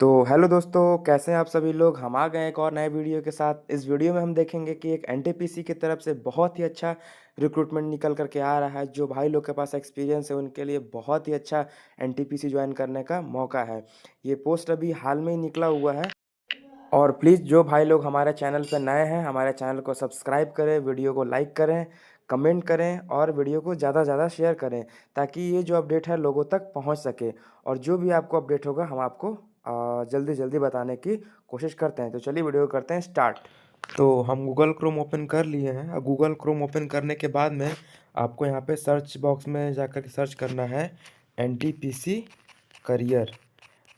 तो हेलो दोस्तों, कैसे हैं आप सभी लोग? हम आ गए एक और नए वीडियो के साथ। इस वीडियो में हम देखेंगे कि एक एनटीपीसी की तरफ से बहुत ही अच्छा रिक्रूटमेंट निकल कर के आ रहा है। जो भाई लोग के पास एक्सपीरियंस है उनके लिए बहुत ही अच्छा एनटीपीसी जॉइन करने का मौका है। ये पोस्ट अभी हाल में ही निकला हुआ है। और प्लीज़ जो भाई लोग हमारे चैनल पर नए हैं, हमारे चैनल को सब्सक्राइब करें, वीडियो को लाइक करें, कमेंट करें और वीडियो को ज़्यादा से ज़्यादा शेयर करें, ताकि ये जो अपडेट है लोगों तक पहुंच सके। और जो भी आपको अपडेट होगा हम आपको जल्दी जल्दी बताने की कोशिश करते हैं। तो चलिए वीडियो को करते हैं स्टार्ट। तो हम गूगल क्रोम ओपन कर लिए हैं। अब गूगल क्रोम ओपन करने के बाद में आपको यहाँ पे सर्च बॉक्स में जाकर के सर्च करना है एनटीपीसी करियर।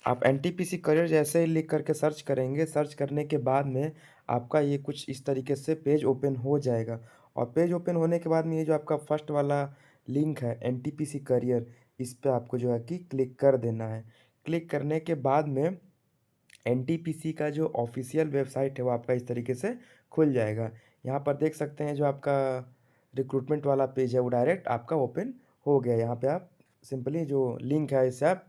आप एनटीपीसी करियर जैसे ही लिख करके सर्च करेंगे, सर्च करने के बाद में आपका ये कुछ इस तरीके से पेज ओपन हो जाएगा। और पेज ओपन होने के बाद में ये जो आपका फर्स्ट वाला लिंक है एनटीपीसी करियर, इस पे आपको जो है कि क्लिक कर देना है। क्लिक करने के बाद में एनटीपीसी का जो ऑफिशियल वेबसाइट है वो आपका इस तरीके से खुल जाएगा। यहाँ पर देख सकते हैं जो आपका रिक्रूटमेंट वाला पेज है वो डायरेक्ट आपका ओपन हो गया। यहाँ पे आप सिंपली जो लिंक है इसे आप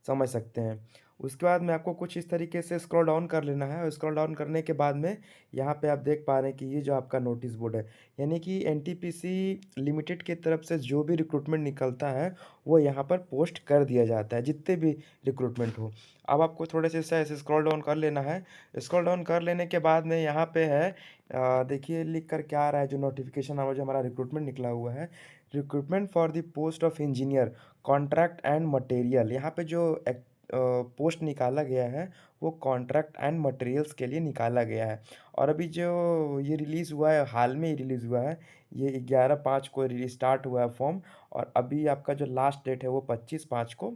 समझ सकते हैं। उसके बाद में आपको कुछ इस तरीके से स्क्रॉल डाउन कर लेना है और स्क्रॉल डाउन करने के बाद में यहाँ पे आप देख पा रहे हैं कि ये जो आपका नोटिस बोर्ड है, यानी कि एनटीपीसी लिमिटेड की तरफ से जो भी रिक्रूटमेंट निकलता है वो यहाँ पर पोस्ट कर दिया जाता है, जितने भी रिक्रूटमेंट हो। अब आपको थोड़े से ऐसे स्क्रॉल डाउन कर लेना है। स्क्रॉल डाउन कर लेने के बाद में यहाँ पे है देखिए लिख कर क्या आ रहा है, जो नोटिफिकेशन जो हमारा रिक्रूटमेंट निकला हुआ है, recruitment for the post of engineer contract and material. यहाँ पे जो पोस्ट निकाला गया है वो कॉन्ट्रैक्ट एंड मटेरियल्स के लिए निकाला गया है। और अभी जो ये रिलीज़ हुआ है, हाल में ही रिलीज़ हुआ है, ये 11/5 को स्टार्ट हुआ है फॉर्म। और अभी आपका जो लास्ट डेट है वो 25/5 को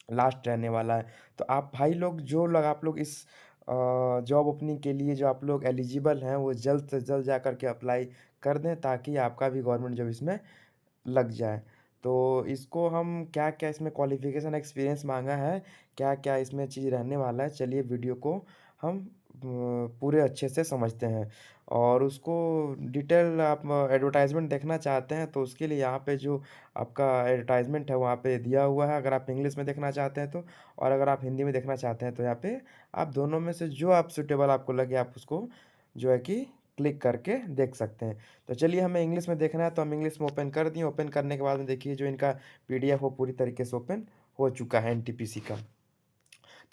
लास्ट रहने वाला है। तो आप भाई लोग जो लोग आप लोग इस जॉब ओपनिंग के लिए जो आप लोग एलिजिबल हैं वो जल्द से जल्द जा कर के अप्लाई कर दें, ताकि आपका भी गवर्नमेंट जॉब इसमें लग जाए। तो इसको हम क्या-क्या इसमें क्वालिफ़िकेशन एक्सपीरियंस माँगा है, क्या-क्या इसमें चीज़ रहने वाला है, चलिए वीडियो को हम पूरे अच्छे से समझते हैं। और उसको डिटेल आप एडवर्टाइज़मेंट देखना चाहते हैं तो उसके लिए यहाँ पे जो आपका एडवर्टाइज़मेंट है वहाँ पे दिया हुआ है, अगर आप इंग्लिश में देखना चाहते हैं तो। और अगर आप हिंदी में देखना चाहते हैं तो यहाँ पे आप दोनों में से जो आप सूटेबल आपको लगे आप उसको जो है कि क्लिक करके देख सकते हैं। तो चलिए हमें इंग्लिश में देखना है तो हम इंग्लिश में ओपन कर दिए। ओपन करने के बाद में देखिए जो इनका पीडीएफ वो पूरी तरीके से ओपन हो चुका है एनटीपीसी का।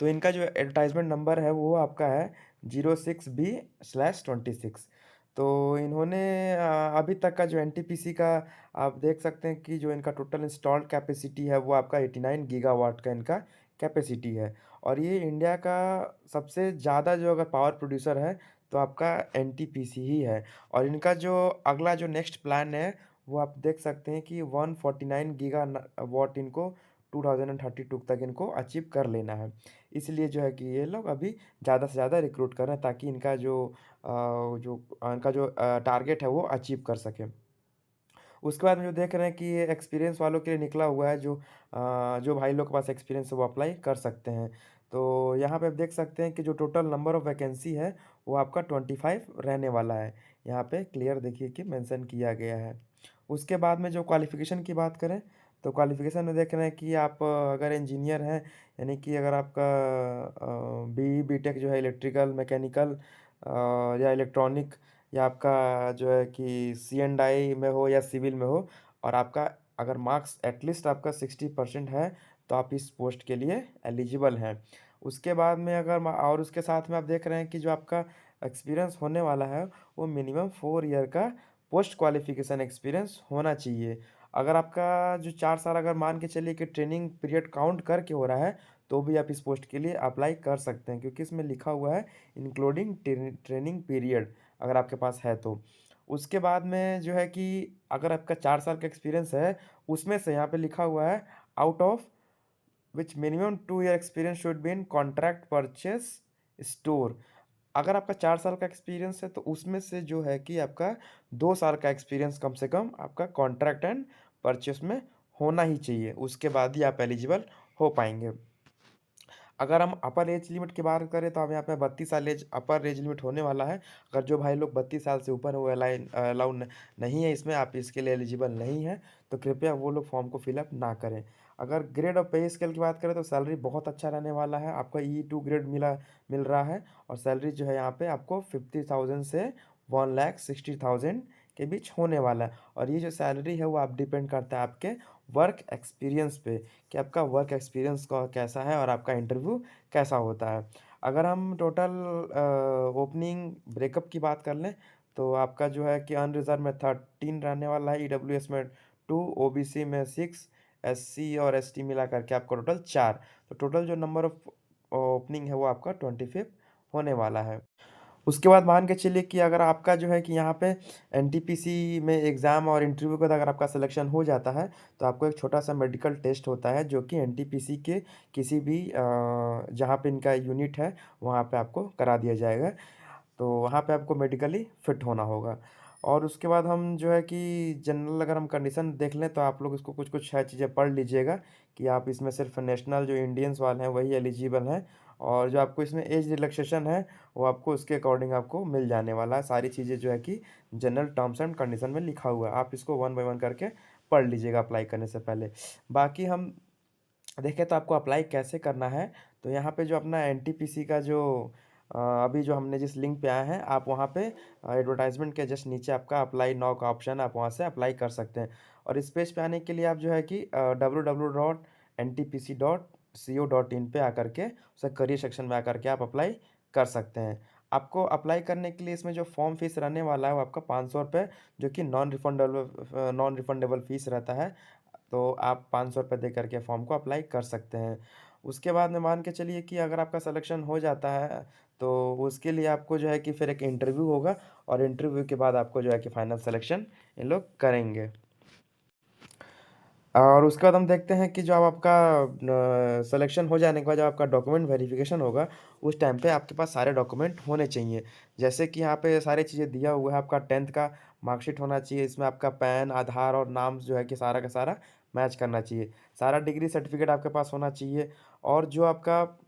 तो इनका जो एडवर्टाइजमेंट नंबर है वो आपका है 06B/26। तो इन्होंने अभी तक का जो एनटीपीसी का आप देख सकते हैं कि जो इनका टोटल इंस्टॉल्ड कैपेसिटी है वो आपका 89 गीगावाट का इनका कैपेसिटी है। और ये इंडिया का सबसे ज़्यादा जो अगर पावर प्रोड्यूसर है तो आपका एनटीपीसी ही है। और इनका जो अगला जो नेक्स्ट प्लान है वो आप देख सकते हैं कि 149 गीगावाट इनको 2032 तक इनको अचीव कर लेना है। इसलिए जो है कि ये लोग अभी ज़्यादा से ज़्यादा रिक्रूट कर रहे हैं, ताकि इनका जो टारगेट है वो अचीव कर सकें। उसके बाद में जो देख रहे हैं कि ये एक्सपीरियंस वालों के लिए निकला हुआ है, जो भाई लोग के पास एक्सपीरियंस है वो अप्लाई कर सकते हैं। तो यहाँ पे आप देख सकते हैं कि जो टोटल नंबर ऑफ़ वैकेंसी है वो आपका 25 रहने वाला है। यहाँ पे क्लियर देखिए कि मेंशन किया गया है। उसके बाद में जो क्वालिफ़िकेशन की बात करें तो क्वालिफ़िकेशन में देख रहे हैं कि आप अगर इंजीनियर हैं, यानी कि अगर आपका बीई बीटेक जो है इलेक्ट्रिकल, मैकेनिकल या इलेक्ट्रॉनिक, या आपका जो है कि सी&आई में हो या सिविल में हो, और आपका अगर मार्क्स एटलीस्ट आपका 60% है तो आप इस पोस्ट के लिए एलिजिबल हैं। उसके बाद में और उसके साथ में आप देख रहे हैं कि जो आपका एक्सपीरियंस होने वाला है वो मिनिमम 4 ईयर का पोस्ट क्वालिफिकेशन एक्सपीरियंस होना चाहिए। अगर आपका जो 4 साल अगर मान के चलिए कि ट्रेनिंग पीरियड काउंट करके हो रहा है तो भी आप इस पोस्ट के लिए अप्लाई कर सकते हैं, क्योंकि इसमें लिखा हुआ है इंक्लूडिंग ट्रेनिंग पीरियड, अगर आपके पास है तो। उसके बाद में जो है कि अगर आपका 4 साल का एक्सपीरियंस है, उसमें से यहाँ पे लिखा हुआ है out of which minimum 2 year experience should be in contract purchase store. अगर आपका 4 साल का एक्सपीरियंस है तो उसमें से जो है कि आपका 2 साल का एक्सपीरियंस कम से कम आपका कॉन्ट्रैक्ट एंड परचेस में होना ही चाहिए, उसके बाद ही आप एलिजिबल हो पाएँगे। अगर हम अपर एज लिमिट की बात करें तो हम यहाँ पे 32 साल एज अपर एज लिमिट होने वाला है। अगर जो भाई लोग 32 साल से ऊपर है वो अलाउ नहीं है इसमें, आप इसके लिए एलिजिबल नहीं हैं, तो कृपया वो लोग फॉर्म को फिलअप ना करें। अगर ग्रेड और पे स्केल की बात करें तो सैलरी बहुत अच्छा रहने वाला है, आपका E2 ग्रेड मिल रहा है और सैलरी जो है यहाँ पे आपको 50,000 से 1,60,000 के बीच होने वाला है। और ये जो सैलरी है वो आप डिपेंड करता है आपके वर्क एक्सपीरियंस पे कि आपका वर्क एक्सपीरियंस का कैसा है और आपका इंटरव्यू कैसा होता है। अगर हम टोटल ओपनिंग ब्रेकअप की बात कर लें तो आपका जो है कि अनरिजर्व में 13 रहने वाला है, ईडब्ल्यूएस में 2, ओबीसी में 6, एससी और एसटी मिला करके आपका टोटल 4। तो टोटल जो नंबर ऑफ ओपनिंग है वो आपका 25 होने वाला है। उसके बाद मान के चलिए कि अगर आपका जो है कि यहाँ पे एनटीपीसी में एग्ज़ाम और इंटरव्यू के बाद अगर आपका सिलेक्शन हो जाता है, तो आपको एक छोटा-सा मेडिकल टेस्ट होता है जो कि एनटीपीसी के किसी भी जहाँ पे इनका यूनिट है, वहाँ पे आपको करा दिया जाएगा। तो वहाँ पे आपको मेडिकली फिट होना होगा। और उसके बाद हम जो है कि जनरल अगर हम कंडीशन देख लें तो आप लोग इसको कुछ-कुछ है चीज़ें पढ़ लीजिएगा कि आप इसमें सिर्फ़ नेशनल जो इंडियंस वाले हैं वही एलिजिबल हैं और जो आपको इसमें एज रिलैक्सेशन है वो आपको उसके अकॉर्डिंग आपको मिल जाने वाला है। सारी चीज़ें जो है कि जनरल टर्म्स एंड कंडीशन में लिखा हुआ है। आप इसको वन बाय वन करके पढ़ लीजिएगा अप्लाई करने से पहले। बाकी हम देखें तो आपको अप्लाई कैसे करना है, तो यहाँ पे जो अपना एनटीपीसी का जो अभी जो हमने जिस लिंक पे आए हैं, आप वहाँ पे एडवर्टाइज़मेंट के जस्ट नीचे आपका अप्लाई नाउ का ऑप्शन है, आप वहाँ से अप्लाई कर सकते हैं। और इस पेज पे आने के लिए आप जो है कि www.ntpc.co.in पे आकर के उसे करियर सेक्शन में आकर के आप अप्लाई कर सकते हैं। आपको अप्लाई करने के लिए इसमें जो फॉर्म फीस रहने वाला है, वो आपका ₹500 जो कि नॉन रिफंडेबल फीस रहता है। तो आप ₹500 दे करके फॉर्म को अप्लाई कर सकते हैं। उसके बाद में मान के चलिए कि अगर आपका सिलेक्शन हो जाता है, तो उसके लिए आपको जो है कि फिर एक इंटरव्यू होगा और इंटरव्यू के बाद आपको जो है कि फाइनल सिलेक्शन इन लोग करेंगे। और उसके बाद हम देखते हैं कि जब आपका सिलेक्शन हो जाने के बाद जब आपका डॉक्यूमेंट वेरिफिकेशन होगा, उस टाइम पे आपके पास सारे डॉक्यूमेंट होने चाहिए। जैसे कि यहाँ पे सारी चीज़ें दिया हुआ है, आपका 10th का मार्कशीट होना चाहिए, इसमें आपका पैन, आधार और नाम जो है कि सारा का सारा मैच करना चाहिए। सारा डिग्री सर्टिफ़िकेट आपके पास होना चाहिए और जो आपका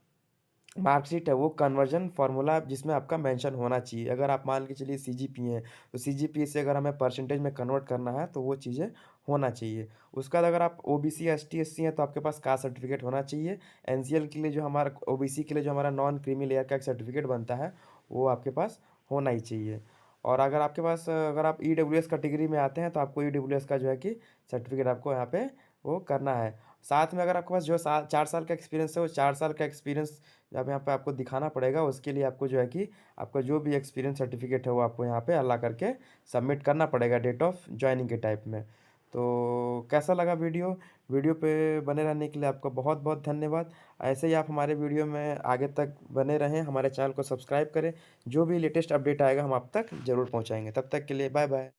मार्कशीट है वो कन्वर्जन फार्मूला जिसमें आपका मेंशन होना चाहिए। अगर आप मान के चलिए सीजीपीए है, तो सीजीपीए से अगर हमें परसेंटेज में कन्वर्ट करना है तो वो चीज़ें होना चाहिए। उसके बाद अगर आप ओबीसी, एसटी, एससी हैं तो आपके पास कास्ट सर्टिफिकेट होना चाहिए। एनसीएल के लिए जो हमारा ओबीसी के लिए जो हमारा नॉन क्रीमी लेयर का एक सर्टिफिकेट बनता है, वो आपके पास होना ही चाहिए। और अगर आपके पास अगर आप ईडब्ल्यूएस कैटेगरी में आते हैं तो आपको ईडब्ल्यूएस का जो है कि सर्टिफिकेट आपको यहाँ पे वो करना है। साथ में अगर आपके पास जो 4 साल का एक्सपीरियंस है, वो 4 साल का एक्सपीरियंस जब यहाँ पे आपको दिखाना पड़ेगा, उसके लिए आपको जो है कि आपका जो भी एक्सपीरियंस सर्टिफिकेट है वो आपको यहाँ पे अला करके सबमिट करना पड़ेगा डेट ऑफ जॉइनिंग के टाइप में। तो कैसा लगा वीडियो? वीडियो पे बने रहने के लिए आपका बहुत बहुत धन्यवाद। ऐसे ही आप हमारे वीडियो में आगे तक बने रहें, हमारे चैनल को सब्सक्राइब करें। जो भी लेटेस्ट अपडेट आएगा हम आप तक ज़रूर पहुँचाएँगे। तब तक के लिए बाय बाय।